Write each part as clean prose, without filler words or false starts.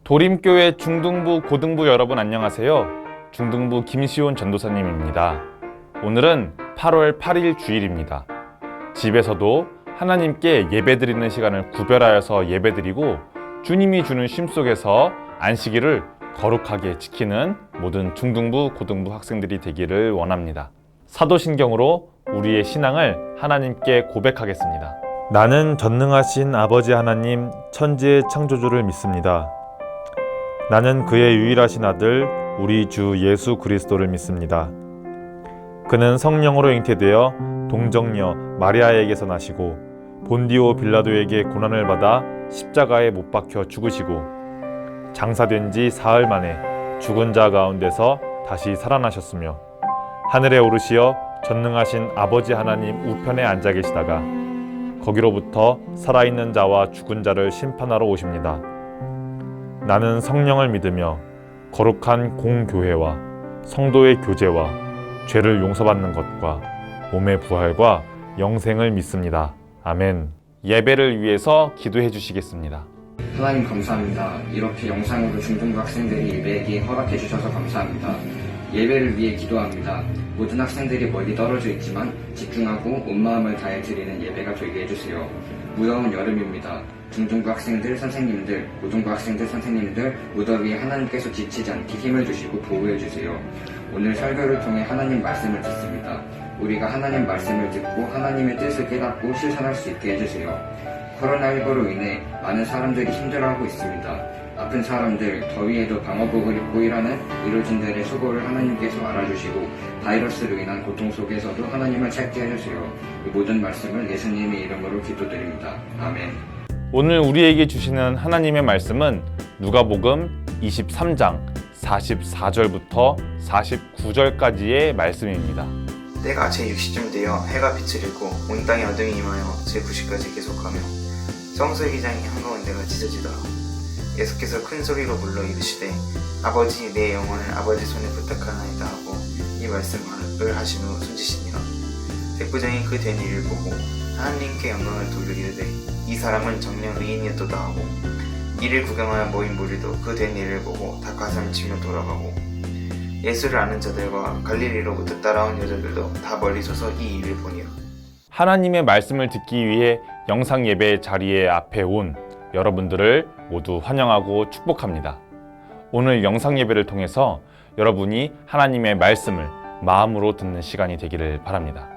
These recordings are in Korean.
도림교회 중등부, 고등부 여러분 안녕하세요. 중등부 김시온 전도사님입니다. 오늘은 8월 8일 주일입니다. 집에서도 하나님께 예배드리는 시간을 구별하여서 예배드리고 주님이 주는 쉼 속에서 안식일을 거룩하게 지키는 모든 중등부, 고등부 학생들이 되기를 원합니다. 사도신경으로 우리의 신앙을 하나님께 고백하겠습니다. 나는 전능하신 아버지 하나님 천지의 창조주를 믿습니다. 나는 그의 유일하신 아들 우리 주 예수 그리스도를 믿습니다. 그는 성령으로 잉태되어 동정녀 마리아에게서 나시고 본디오 빌라도에게 고난을 받아 십자가에 못 박혀 죽으시고 장사된 지 사흘 만에 죽은 자 가운데서 다시 살아나셨으며 하늘에 오르시어 전능하신 아버지 하나님 우편에 앉아 계시다가 거기로부터 살아있는 자와 죽은 자를 심판하러 오십니다. 나는 성령을 믿으며 거룩한 공교회와 성도의 교제와 죄를 용서받는 것과 몸의 부활과 영생을 믿습니다. 아멘. 예배를 위해서 기도해 주시겠습니다. 하나님 감사합니다. 이렇게 영상으로 중등부 학생들이 예배에게 허락해 주셔서 감사합니다. 예배를 위해 기도합니다. 모든 학생들이 멀리 떨어져 있지만 집중하고 온 마음을 다해 드리는 예배가 되게 해주세요. 무더운 여름입니다. 중등부 학생들, 선생님들, 고등부 학생들, 선생님들 무더위에 하나님께서 지치지 않게 힘을 주시고 보호해 주세요. 오늘 설교를 통해 하나님 말씀을 듣습니다. 우리가 하나님 말씀을 듣고 하나님의 뜻을 깨닫고 실천할 수 있게 해주세요. 코로나19로 인해 많은 사람들이 힘들어하고 있습니다. 아픈 사람들, 더위에도 방어복을 입고 일하는 의료진들의 수고를 하나님께서 알아주시고 바이러스로 인한 고통 속에서도 하나님을 찾게 해주세요. 이 모든 말씀을 예수님의 이름으로 기도드립니다. 아멘. 오늘 우리에게 주시는 하나님의 말씀은 누가복음 23장 44절부터 49절까지의 말씀입니다. 때가 제6시쯤 되어 해가 빛을 잃고 온 땅에 어둠이 임하여 제9시까지 계속하며 성소의 휘장이 한가운데가 찢어지더라. 예수께서 큰 소리로 불러 이르시되 아버지 내 영혼을 아버지 손에 부탁하나이다 하고 이 말씀을 하신 후 숨지시니라. 백부장이 그 된 일을 보고 하나님께 영광을 돌리되 이 사람은 정녕 의인이었도다 하고 이를 구경하여 모인 무리도 그 된 일을 보고 다 가슴치며 돌아가고 예수를 아는 자들과 갈릴리로부터 따라온 여자들도 다 멀리 서서 이 일을 보니라. 하나님의 말씀을 듣기 위해 영상 예배 자리에 앞에 온 여러분들을 모두 환영하고 축복합니다. 오늘 영상 예배를 통해서 여러분이 하나님의 말씀을 마음으로 듣는 시간이 되기를 바랍니다.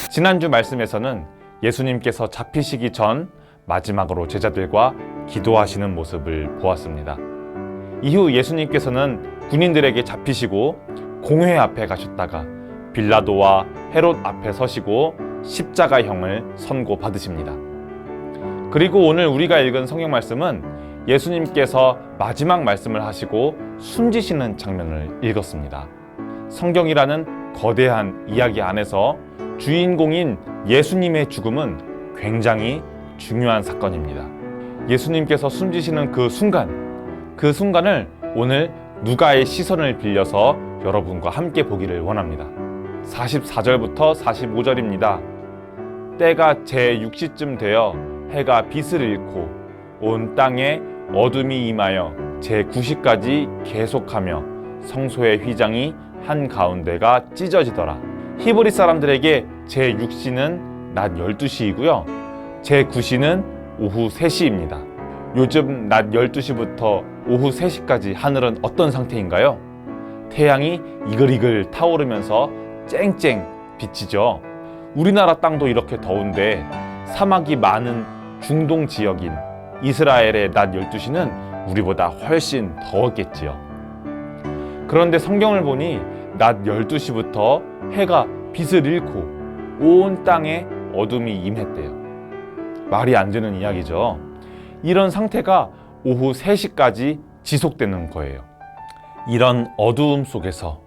지난주 말씀에서는 예수님께서 잡히시기 전 마지막으로 제자들과 기도하시는 모습을 보았습니다. 이후 예수님께서는 군인들에게 잡히시고 공회 앞에 가셨다가 빌라도와 헤롯 앞에 서시고 십자가형을 선고받으십니다. 그리고 오늘 우리가 읽은 성경 말씀은 예수님께서 마지막 말씀을 하시고 숨지시는 장면을 읽었습니다. 성경이라는 거대한 이야기 안에서 주인공인 예수님의 죽음은 굉장히 중요한 사건입니다. 예수님께서 숨지시는 그 순간을 오늘 누가의 시선을 빌려서 여러분과 함께 보기를 원합니다. 44절부터 45절입니다. 때가 제6시쯤 되어 해가 빛을 잃고 온 땅에 어둠이 임하여 제9시까지 계속하며 성소의 휘장이 한가운데가 찢어지더라. 히브리 사람들에게 제6시는 낮 12시이고요. 제9시는 오후 3시입니다. 요즘 낮 12시부터 오후 3시까지 하늘은 어떤 상태인가요? 태양이 이글이글 타오르면서 쨍쨍 비치죠. 우리나라 땅도 이렇게 더운데 사막이 많은 중동 지역인 이스라엘의 낮 12시는 우리보다 훨씬 더웠겠지요. 그런데 성경을 보니 낮 12시부터 해가 빛을 잃고 온 땅에 어둠이 임했대요. 말이 안 되는 이야기죠. 이런 상태가 오후 3시까지 지속되는 거예요. 이런 어두움 속에서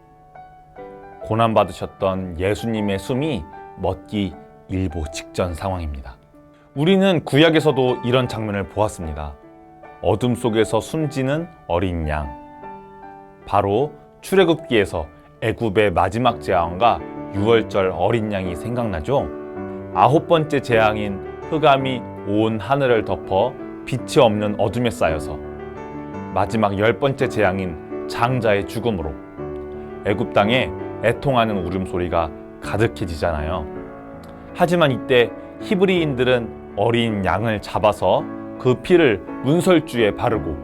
고난받으셨던 예수님의 숨이 멎기 일보 직전 상황입니다. 우리는 구약에서도 이런 장면을 보았습니다. 어둠 속에서 숨지는 어린 양. 바로 출애굽기에서 애굽의 마지막 재앙과 유월절 어린 양이 생각나죠? 9번째 재앙인 흑암이 온 하늘을 덮어 빛이 없는 어둠에 쌓여서 마지막 10번째 재앙인 장자의 죽음으로 애굽 땅에 애통하는 울음소리가 가득해지잖아요. 하지만 이때 히브리인들은 어린 양을 잡아서 그 피를 문설주에 바르고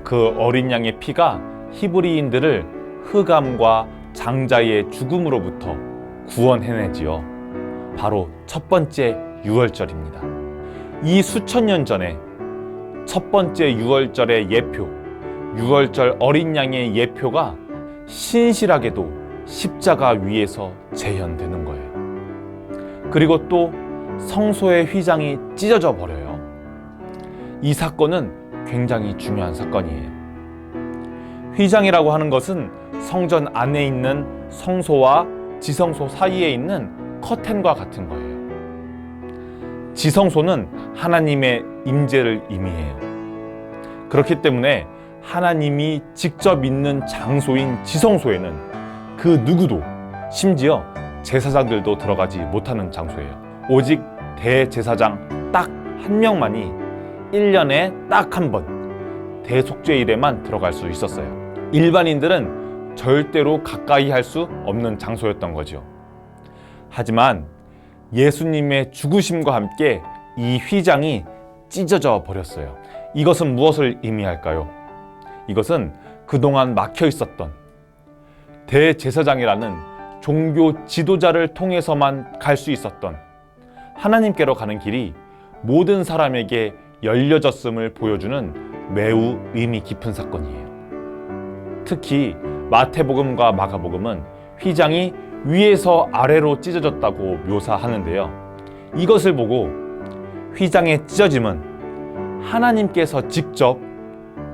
그 어린 양의 피가 히브리인들을 흑암과 장자의 죽음으로부터 구원해내지요. 바로 첫 번째 유월절입니다. 이 수천 년 전에 첫 번째 유월절의 예표, 유월절 어린 양의 예표가 신실하게도 십자가 위에서 재현되는 거예요. 그리고 또 성소의 휘장이 찢어져 버려요. 이 사건은 굉장히 중요한 사건이에요. 휘장이라고 하는 것은 성전 안에 있는 성소와 지성소 사이에 있는 커튼과 같은 거예요. 지성소는 하나님의 임재를 의미해요. 그렇기 때문에 하나님이 직접 있는 장소인 지성소에는 그 누구도, 심지어 제사장들도 들어가지 못하는 장소예요. 오직 대제사장 딱 한 명만이 1년에 딱 한 번 대속죄일에만 들어갈 수 있었어요. 일반인들은 절대로 가까이 할 수 없는 장소였던 거죠. 하지만 예수님의 죽으심과 함께 이 휘장이 찢어져 버렸어요. 이것은 무엇을 의미할까요? 이것은 그동안 막혀 있었던 대제사장이라는 종교 지도자를 통해서만 갈 수 있었던 하나님께로 가는 길이 모든 사람에게 열려졌음을 보여주는 매우 의미 깊은 사건이에요. 특히 마태복음과 마가복음은 휘장이 위에서 아래로 찢어졌다고 묘사하는데요. 이것을 보고 휘장의 찢어짐은 하나님께서 직접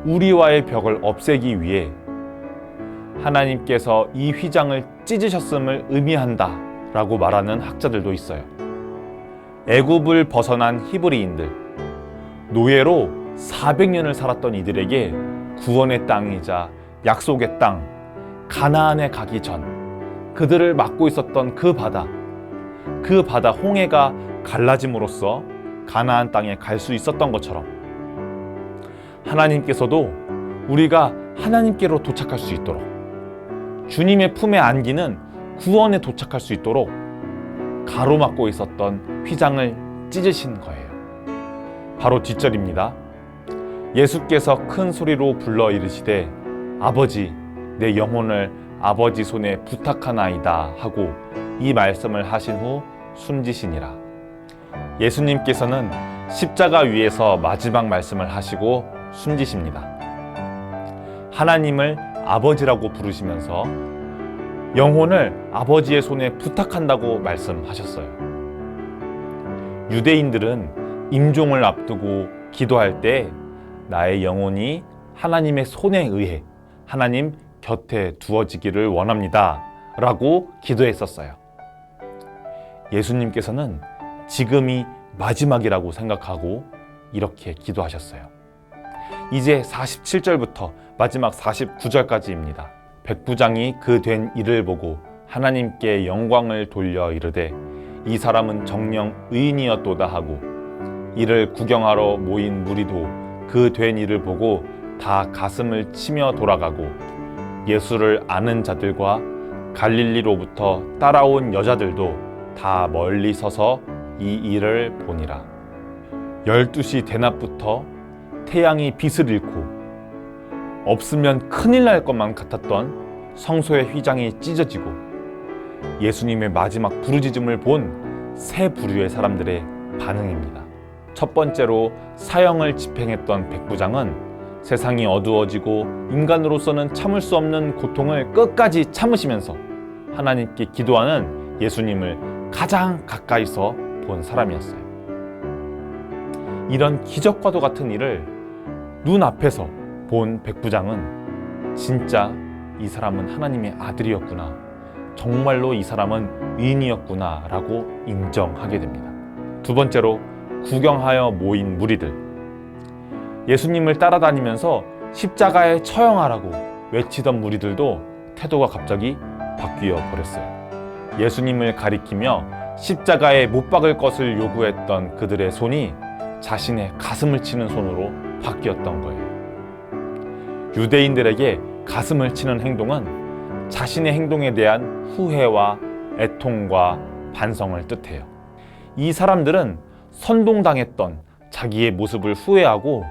우리와의 벽을 없애기 위해 하나님께서 이 휘장을 찢으셨음을 의미한다 라고 말하는 학자들도 있어요. 애굽을 벗어난 히브리인들, 노예로 400년을 살았던 이들에게 구원의 땅이자 약속의 땅, 가나안에 가기 전 그들을 막고 있었던 그 바다 홍해가 갈라짐으로써 가나안 땅에 갈 수 있었던 것처럼 하나님께서도 우리가 하나님께로 도착할 수 있도록, 주님의 품에 안기는 구원에 도착할 수 있도록 가로막고 있었던 휘장을 찢으신 거예요. 바로 뒷절입니다. 예수께서 큰 소리로 불러 이르시되 아버지, 내 영혼을 아버지 손에 부탁하나이다 하고 이 말씀을 하신 후 숨지시니라. 예수님께서는 십자가 위에서 마지막 말씀을 하시고 숨지십니다. 하나님을 아버지라고 부르시면서 영혼을 아버지의 손에 부탁한다고 말씀하셨어요. 유대인들은 임종을 앞두고 기도할 때 나의 영혼이 하나님의 손에 의해 하나님 곁에 두어지기를 원합니다 라고 기도했었어요. 예수님께서는 지금이 마지막이라고 생각하고 이렇게 기도하셨어요. 이제 47절부터 마지막 49절까지입니다. 백부장이 그 된 일을 보고 하나님께 영광을 돌려 이르되 이 사람은 정녕 의인이었도다 하고 이를 구경하러 모인 무리도 그 된 일을 보고 다 가슴을 치며 돌아가고 예수를 아는 자들과 갈릴리로부터 따라온 여자들도 다 멀리 서서 이 일을 보니라. 12시 대낮부터 태양이 빛을 잃고 없으면 큰일 날 것만 같았던 성소의 휘장이 찢어지고 예수님의 마지막 부르짖음을 본 세 부류의 사람들의 반응입니다. 첫 번째로 사형을 집행했던 백부장은 세상이 어두워지고 인간으로서는 참을 수 없는 고통을 끝까지 참으시면서 하나님께 기도하는 예수님을 가장 가까이서 본 사람이었어요. 이런 기적과도 같은 일을 눈앞에서 본 백부장은 진짜 이 사람은 하나님의 아들이었구나, 정말로 이 사람은 의인이었구나 라고 인정하게 됩니다. 두 번째로 구경하여 모인 무리들. 예수님을 따라다니면서 십자가에 처형하라고 외치던 무리들도 태도가 갑자기 바뀌어 버렸어요. 예수님을 가리키며 십자가에 못 박을 것을 요구했던 그들의 손이 자신의 가슴을 치는 손으로 바뀌었던 거예요. 유대인들에게 가슴을 치는 행동은 자신의 행동에 대한 후회와 애통과 반성을 뜻해요. 이 사람들은 선동당했던 자기의 모습을 후회하고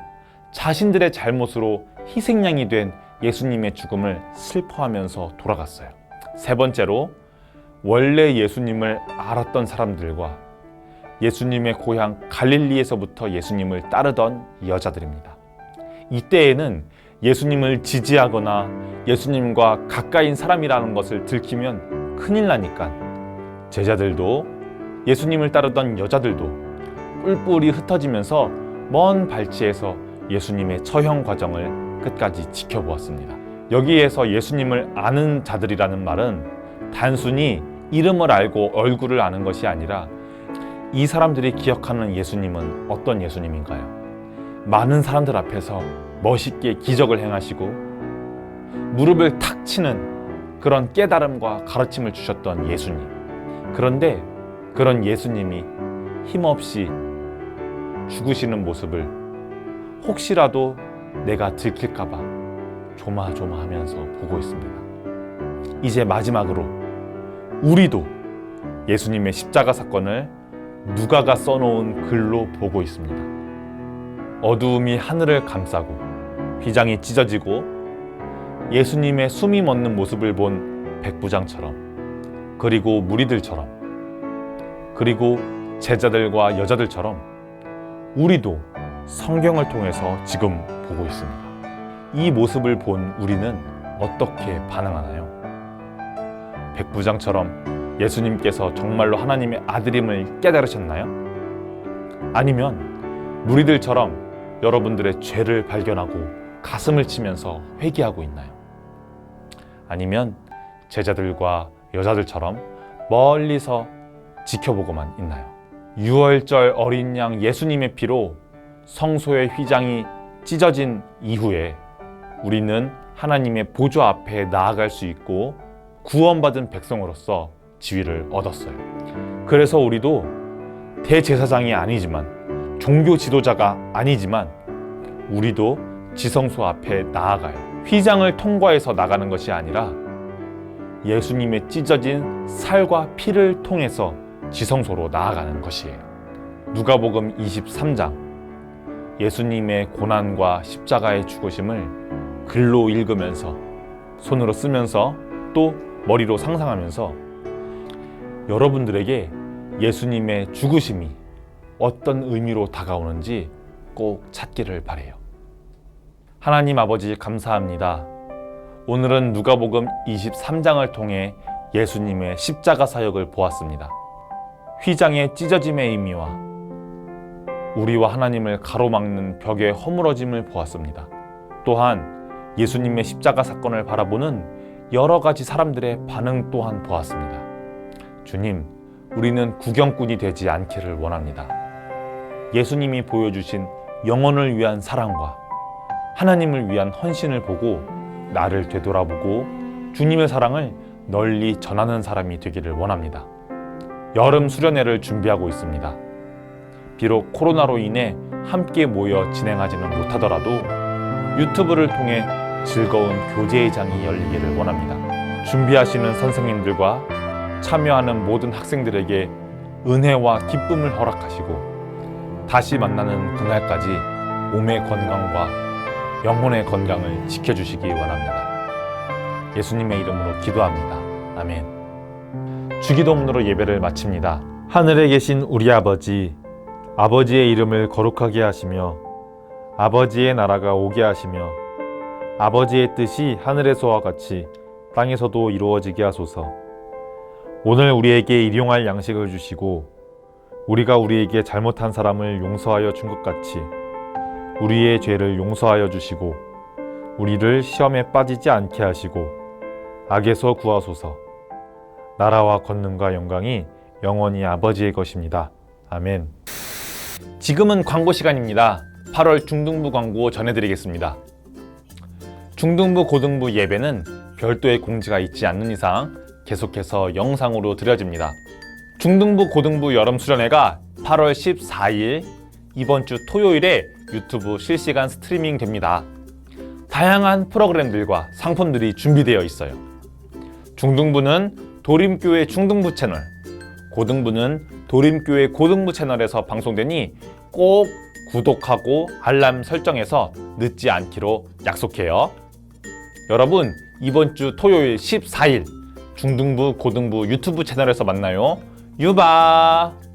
자신들의 잘못으로 희생양이 된 예수님의 죽음을 슬퍼하면서 돌아갔어요. 세 번째로 원래 예수님을 알았던 사람들과 예수님의 고향 갈릴리에서부터 예수님을 따르던 여자들입니다. 이때에는 예수님을 지지하거나 예수님과 가까이인 사람이라는 것을 들키면 큰일 나니까 제자들도 예수님을 따르던 여자들도 뿔뿔이 흩어지면서 먼 발치에서 예수님의 처형 과정을 끝까지 지켜보았습니다. 여기에서 예수님을 아는 자들이라는 말은 단순히 이름을 알고 얼굴을 아는 것이 아니라 이 사람들이 기억하는 예수님은 어떤 예수님인가요? 많은 사람들 앞에서 멋있게 기적을 행하시고 무릎을 탁 치는 그런 깨달음과 가르침을 주셨던 예수님. 그런데 그런 예수님이 힘없이 죽으시는 모습을 혹시라도 내가 들킬까봐 조마조마하면서 보고 있습니다. 이제 마지막으로 우리도 예수님의 십자가 사건을 누가가 써놓은 글로 보고 있습니다. 어두움이 하늘을 감싸고 휘장이 찢어지고 예수님의 숨이 멎는 모습을 본 백부장처럼, 그리고 무리들처럼, 그리고 제자들과 여자들처럼 우리도 성경을 통해서 지금 보고 있습니다. 이 모습을 본 우리는 어떻게 반응하나요? 백부장처럼 예수님께서 정말로 하나님의 아들임을 깨달으셨나요? 아니면 무리들처럼 여러분들의 죄를 발견하고 가슴을 치면서 회개하고 있나요? 아니면 제자들과 여자들처럼 멀리서 지켜보고만 있나요? 유월절 어린 양 예수님의 피로 성소의 휘장이 찢어진 이후에 우리는 하나님의 보좌 앞에 나아갈 수 있고 구원받은 백성으로서 지위를 얻었어요. 그래서 우리도 대제사장이 아니지만 종교 지도자가 아니지만 우리도 지성소 앞에 나아가요. 휘장을 통과해서 나가는 것이 아니라 예수님의 찢어진 살과 피를 통해서 지성소로 나아가는 것이에요. 누가복음 23장 예수님의 고난과 십자가의 죽으심을 글로 읽으면서 손으로 쓰면서 또 머리로 상상하면서 여러분들에게 예수님의 죽으심이 어떤 의미로 다가오는지 꼭 찾기를 바라요. 하나님 아버지 감사합니다. 오늘은 누가복음 23장을 통해 예수님의 십자가 사역을 보았습니다. 휘장의 찢어짐의 의미와 우리와 하나님을 가로막는 벽의 허물어짐을 보았습니다. 또한 예수님의 십자가 사건을 바라보는 여러 가지 사람들의 반응 또한 보았습니다. 주님, 우리는 구경꾼이 되지 않기를 원합니다. 예수님이 보여주신 영혼을 위한 사랑과 하나님을 위한 헌신을 보고 나를 되돌아보고 주님의 사랑을 널리 전하는 사람이 되기를 원합니다. 여름 수련회를 준비하고 있습니다. 비록 코로나로 인해 함께 모여 진행하지는 못하더라도 유튜브를 통해 즐거운 교제의 장이 열리기를 원합니다. 준비하시는 선생님들과 참여하는 모든 학생들에게 은혜와 기쁨을 허락하시고 다시 만나는 그날까지 몸의 건강과 영혼의 건강을 지켜주시기 원합니다. 예수님의 이름으로 기도합니다. 아멘. 주기도문으로 예배를 마칩니다. 하늘에 계신 우리 아버지, 아버지의 이름을 거룩하게 하시며 아버지의 나라가 오게 하시며 아버지의 뜻이 하늘에서와 같이 땅에서도 이루어지게 하소서. 오늘 우리에게 일용할 양식을 주시고 우리가 우리에게 잘못한 사람을 용서하여 준 것 같이 우리의 죄를 용서하여 주시고 우리를 시험에 빠지지 않게 하시고 악에서 구하소서. 나라와 권능과 영광이 영원히 아버지의 것입니다. 아멘. 지금은 광고 시간입니다. 8월 중등부 광고 전해드리겠습니다. 중등부 고등부 예배는 별도의 공지가 있지 않는 이상 계속해서 영상으로 드려집니다. 중등부 고등부 여름수련회가 8월 14일 이번 주 토요일에 유튜브 실시간 스트리밍 됩니다. 다양한 프로그램들과 상품들이 준비되어 있어요. 중등부는 도림교회 중등부 채널, 고등부는 도림교회 고등부 채널에서 방송되니 꼭 구독하고 알람 설정해서 늦지 않기로 약속해요. 여러분, 이번 주 토요일 14일 중등부 고등부 유튜브 채널에서 만나요. 유바!